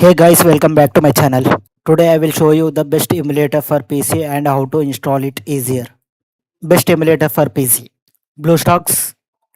Hey guys, welcome back to my channel. Today I will show you the best emulator for PC and how to install it easier. Best emulator for PC. BlueStacks,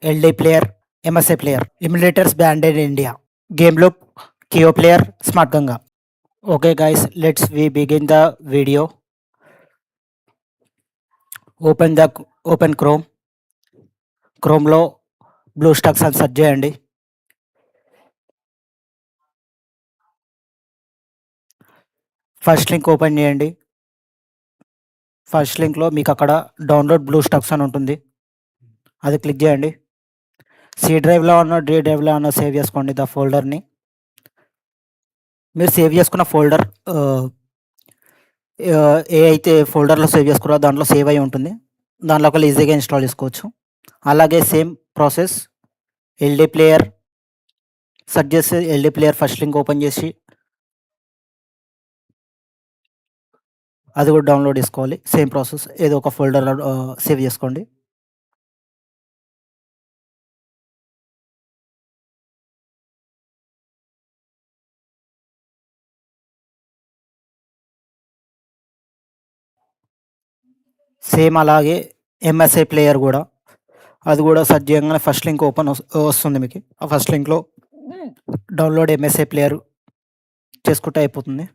LD Player, MSA Player. Emulators banned in India. GameLoop, Kio Player, Smart Ganga. Okay guys, let's we begin the video. Open Chrome. Chromeలో BlueStacks అని search చేయండి. First link open చేయండి. First లింక్లో మీకు అక్కడ download BlueStacks అని ఉంటుంది. అది click చేయండి. C డ్రైవ్లో ఉన్న డి డ్రైవ్లో ఉన్న సేవ్ చేసుకోండి ద ఫోల్డర్ని. మీరు సేవ్ చేసుకున్న ఫోల్డర్ ఏ అయితే ఫోల్డర్లో సేవ్ చేసుకున్నారో దాంట్లో సేవ్ అయి ఉంటుంది. దాంట్లో ఒకళ్ళు ఈజీగా ఇన్స్టాల్ చేసుకోవచ్చు. అలాగే same process LD player search చేసి LD player first link open చేసి అది కూడా డౌన్లోడ్ చేసుకోవాలి. సేమ్ ప్రాసెస్ ఏదో ఒక ఫోల్డర్లో సేవ్ చేసుకోండి. సేమ్ అలాగే ఎంఎస్ఐ ప్లేయర్ కూడా అది కూడా సెర్చ్ చేయగానే ఫస్ట్ లింక్ ఓపెన్ వస్తుంది మీకు. ఆ ఫస్ట్ లింక్లో డౌన్లోడ్ ఎంఎస్ఐ ప్లేయర్ చేసుకుంటే అయిపోతుంది.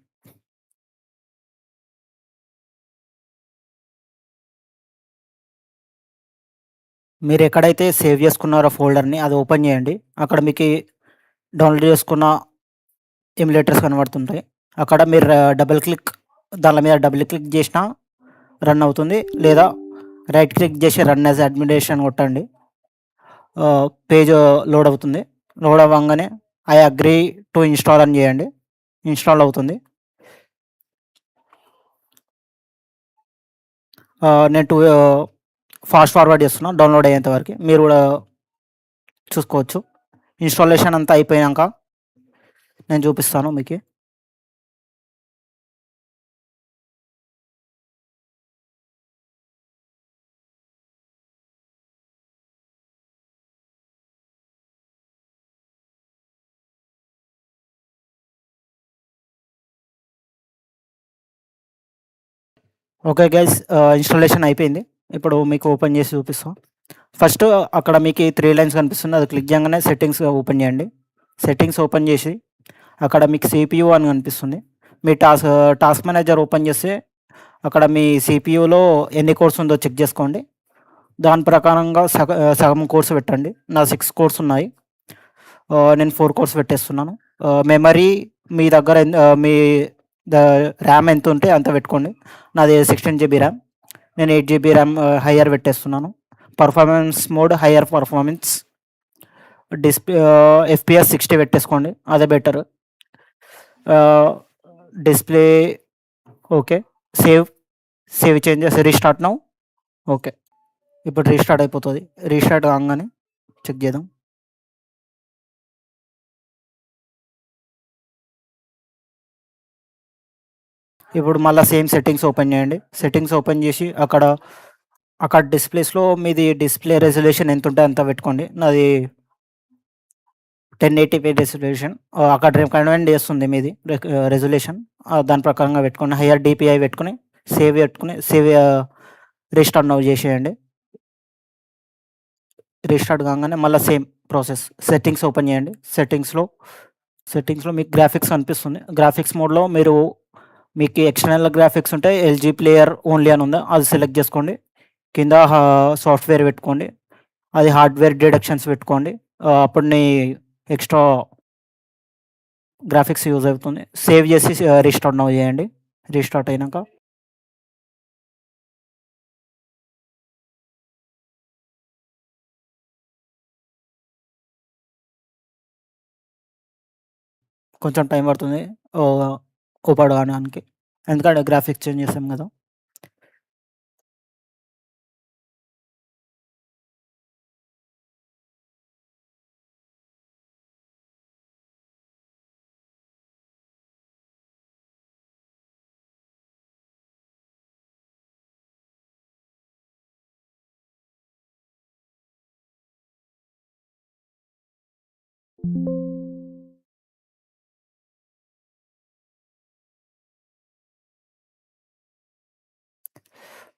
మీరు ఎక్కడైతే సేవ్ చేసుకున్నారో ఫోల్డర్ని అది ఓపెన్ చేయండి. అక్కడ మీకు డౌన్లోడ్ చేసుకున్న ఎమ్యులేటర్స్ కనబడుతుంటాయి. అక్కడ మీరు దాని మీద డబుల్ క్లిక్ చేసినా రన్ అవుతుంది. లేదా రైట్ క్లిక్ చేసి రన్ యాజ్ అడ్మినిస్ట్రేషన్ కొట్టండి. పేజ్ లోడ్ అవుతుంది. లోడ్ అవ్వగానే ఐ అగ్రీ టు ఇన్స్టాల్ అని చేయండి. ఇన్స్టాల్ అవుతుంది. నేను ఫాస్ట్ ఫార్వర్డ్ చేస్తున్నా డౌన్లోడ్ అయ్యేంత వరకు. మీరు కూడా చూసుకోవచ్చు. ఇన్స్టాలేషన్ అంతా అయిపోయాక నేను చూపిస్తాను మీకు. ఓకే గైస్, ఇన్స్టాలేషన్ అయిపోయింది. ఇప్పుడు మీకు ఓపెన్ చేసి చూపిస్తాం. ఫస్ట్ అక్కడ మీకు 3 లైన్స్ కనిపిస్తుంది. అది క్లిక్ చేయగానే సెట్టింగ్స్ ఓపెన్ చేయండి. సెట్టింగ్స్ ఓపెన్ చేసి అక్కడ మీకు సిపియు అని కనిపిస్తుంది. మీ టాస్క్ మేనేజర్ ఓపెన్ చేస్తే అక్కడ మీ సిపియులో ఎన్ని కోర్స్ ఉందో చెక్ చేసుకోండి. దాని ప్రకారంగా సగం కోర్స్ పెట్టండి. నా 6 కోర్స్ ఉన్నాయి. నేను 4 కోర్స్ పెట్టేస్తున్నాను. మెమరీ మీ దగ్గర మీ ర్యామ్ ఎంత ఉంటే అంత పెట్టుకోండి. నాది 16 జీబీ ర్యామ్. నేను 8 జీబీ ర్యామ్ హయ్యర్ పెట్టేస్తున్నాను. Performance mode higher performance. Display FPS 60 పెట్టేసుకోండి, అదే better. Display okay. Save save changes restart now. Okay, ఇప్పుడు రీస్టార్ట్ అయిపోతుంది. రీస్టార్ట్ కాగానే చెక్ చేద్దాం. ఇప్పుడు మళ్ళీ సేమ్ సెట్టింగ్స్ ఓపెన్ చేయండి. సెట్టింగ్స్ ఓపెన్ చేసి అక్కడ డిస్ప్లేస్లో మీది డిస్ప్లే రెజల్యూషన్ ఎంత ఉంటే అంత పెట్టుకోండి. నాది 1080p రెజల్యూషన్. అక్కడ రికమెండ్ చేస్తుంది మీది రెజల్యూషన్. దాని ప్రకారంగా పెట్టుకోండి. హయ్యర్ డిపిఐ పెట్టుకుని సేవ్ రీస్టార్ట్ నౌ చేసేయండి. రీస్టార్ట్ కాగానే మళ్ళీ సేమ్ ప్రాసెస్ సెట్టింగ్స్ ఓపెన్ చేయండి. సెట్టింగ్స్లో మీకు గ్రాఫిక్స్ కనిపిస్తుంది. గ్రాఫిక్స్ మోడ్లో మీకు ఎక్స్టర్నల్ గ్రాఫిక్స్ ఉంటే ఎల్జీ ప్లేయర్ ఓన్లీ అని ఉందా, అది సెలెక్ట్ చేసుకోండి. కింద సాఫ్ట్వేర్ పెట్టుకోండి. అది హార్డ్వేర్ డిడక్షన్స్ పెట్టుకోండి. అప్పుడు నీ ఎక్స్ట్రా గ్రాఫిక్స్ యూజ్ అవుతుంది. సేవ్ చేసి రీస్టార్ట్ నౌ చేయండి. రీస్టార్ట్ అయినాక కొంచెం టైం పడుతుంది ఓపెన్ కావడానికి, ఎందుకంటే గ్రాఫిక్స్ చేంజ్ చేసాం కదా.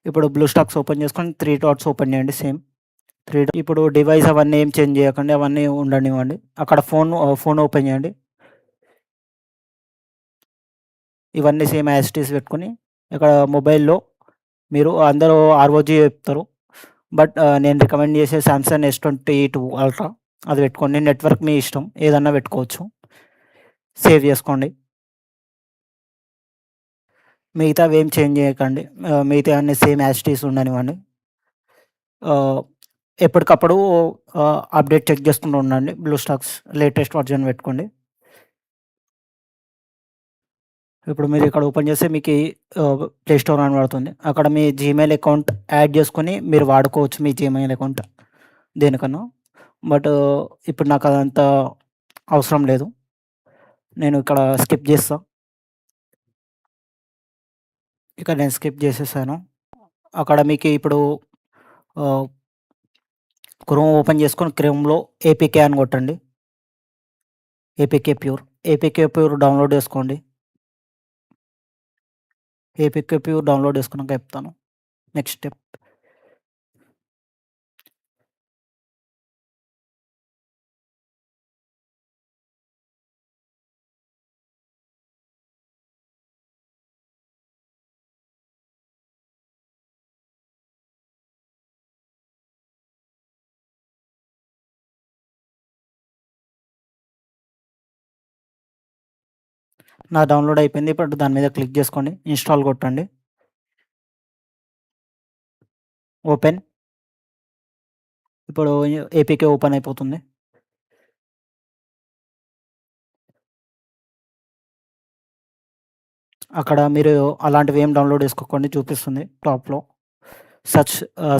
ఇప్పుడు బ్లూ స్టాక్స్ ఓపెన్ చేసుకొని 3 డాట్స్ ఓపెన్ చేయండి సేమ్. ఇప్పుడు డివైస్ అవన్నీ ఏం చేంజ్ చేయకండి. అవన్నీ ఉండనివ్వండి. అక్కడ ఫోన్ ఓపెన్ చేయండి. ఇవన్నీ సేమ్ యాజ్ ఇట్ ఈజ్ పెట్టుకొని ఇక్కడ మొబైల్‌లో మీరు అందరూ ఆర్ఓజీ చెప్తారు. బట్ నేను రికమెండ్ చేసే సామ్సంగ్ S22 అల్ట్రా అది పెట్టుకోండి. నెట్వర్క్ మీ ఇష్టం. ఏదన్నా పెట్టుకోవచ్చు. సేవ్ చేసుకోండి. మిగతావి ఏం చేంజ్ చేయకండి. మిగతావన్నీ సేమ్ యాజ్ ఇట్ ఈజ్ ఉండనివ్వండి. ఎప్పటికప్పుడు అప్డేట్ చెక్ చేసుకుంటూ ఉండండి. బ్లూ స్టాక్స్ లేటెస్ట్ వర్షన్ పెట్టుకోండి. ఇప్పుడు మీరు ఇక్కడ ఓపెన్ చేస్తే మీకు ప్లే స్టోర్ అని పడుతుంది. అక్కడ మీ జీమెయిల్ అకౌంట్ యాడ్ చేసుకొని మీరు వాడుకోవచ్చు మీ జీమెయిల్ అకౌంట్ దేనికన్నా. బట్ ఇప్పుడు నాకు అదంతా అవసరం లేదు. నేను ఇక్కడ స్కిప్ చేస్తా. ఇక్కడ నేను స్కిప్ చేసేసాను. అక్కడ మీకు ఇప్పుడు క్రోమ్ ఓపెన్ చేసుకొని క్రోమ్‌లో ఏపీకే అని కొట్టండి. ఏపీకే ప్యూర్ డౌన్లోడ్ చేసుకోండి. ఏపీకే ప్యూర్ డౌన్లోడ్ చేసుకున్నాక చెప్తాను నెక్స్ట్ స్టెప్. నా డౌన్లోడ్ అయిపోయింది. ఇప్పుడు దాని మీద క్లిక్ చేసుకోండి. ఇన్‌స్టాల్ కొట్టండి. ఓపెన్. ఇప్పుడు ఏపీకే ఓపెన్ అయిపోతుంది. అక్కడ మీరు అలాంటివి ఏం డౌన్లోడ్ చేసుకోకండి చూపిస్తుంది టాప్‌లో.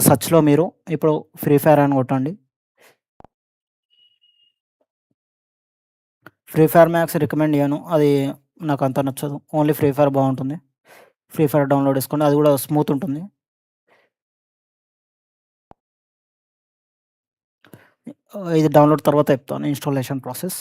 సెర్చ్‌లో మీరు ఇప్పుడు ఫ్రీ ఫైర్ అని కొట్టండి. ఫ్రీ ఫైర్ మ్యాక్స్ రికమెండ్ చేయను. అది నాకు అంత నచ్చదు. ఓన్లీ ఫ్రీ ఫైర్ బాగుంటుంది. ఫ్రీ ఫైర్ డౌన్లోడ్ చేసుకోండి. అది కూడా స్మూత్ ఉంటుంది. ఇది డౌన్లోడ్ తర్వాత చెప్తాను ఇన్‌స్టాలేషన్ ప్రాసెస్.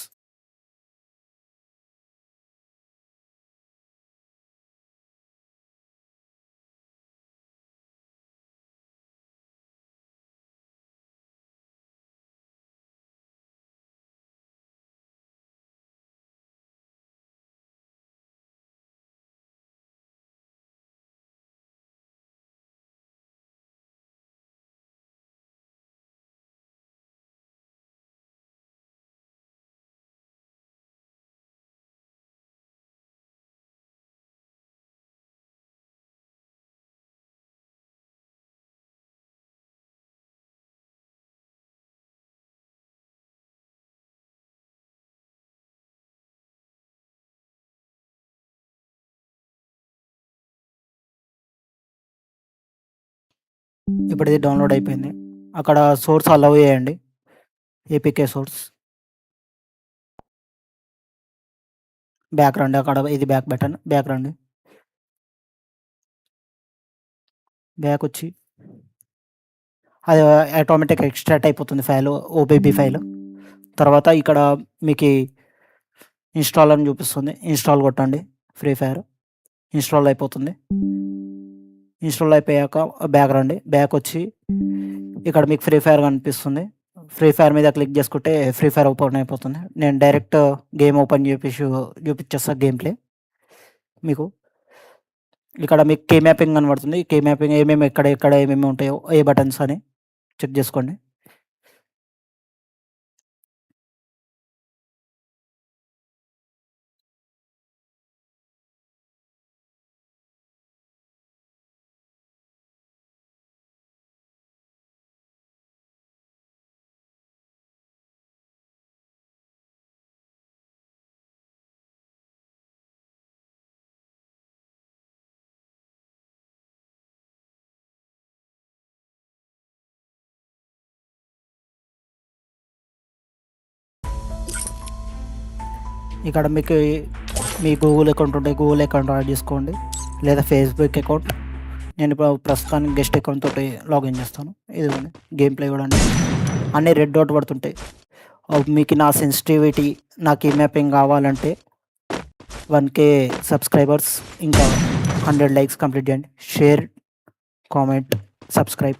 ఇప్పుడు ఇది డౌన్లోడ్ అయిపోయింది. అక్కడ సోర్స్ అలౌ చేయండి. APK source. బ్యాక్ రండి. అక్కడ ఇది బ్యాక్ బటన్. బ్యాక్ రండి. బ్యాక్ వచ్చి అది ఆటోమేటిక్‌గా ఎక్స్ట్రాక్ట్ అయిపోతుంది ఫైల్. OBB file. తర్వాత ఇక్కడ మీకి ఇన్‌స్టాల్ అని చూపిస్తుంది. ఇన్‌స్టాల్ కొట్టండి. ఫ్రీ ఫైర్ ఇన్‌స్టాల్ అయిపోతుంది. ఇన్‌స్టాల్ అయిపోయాక బ్యాక్ రండి. బ్యాక్ వచ్చి ఇక్కడ మీకు ఫ్రీ ఫైర్ కనిపిస్తుంది. ఫ్రీ ఫైర్ మీద క్లిక్ చేసుకుంటే ఫ్రీ ఫైర్ ఓపెన్ అయిపోతుంది. నేను డైరెక్ట్ గేమ్ ఓపెన్ చూపిచ్చేస్తా గేమ్ ప్లే మీకు. ఇక్కడ మీకు కీ మ్యాపింగ్ కనబడుతుంది. కీ మ్యాపింగ్ ఏమేమి ఎక్కడ ఏమేమి ఉంటాయో ఏ బటన్స్ అని చెక్ చేసుకోండి. ఇక్కడ మీకు మీ గూగుల్ అకౌంట్ ఉంటే గూగుల్ అకౌంట్ యాడ్ చేసుకోండి. లేదా ఫేస్‌బుక్ అకౌంట్. నేను ఇప్పుడు ప్రస్తుతానికి గెస్ట్ అకౌంట్ తోటి లాగిన్ చేస్తాను. ఇదిగోండి గేమ్ ప్లే చూడండి. అన్నీ రెడ్ డాట్ పడుతుంటాయి. మీకు నా సెన్సిటివిటీ, నా కీ మ్యాపింగ్ కావాలంటే 1K సబ్స్క్రైబర్స్ ఇంకా 100 లైక్స్ కంప్లీట్ చేయండి. Share comment, subscribe.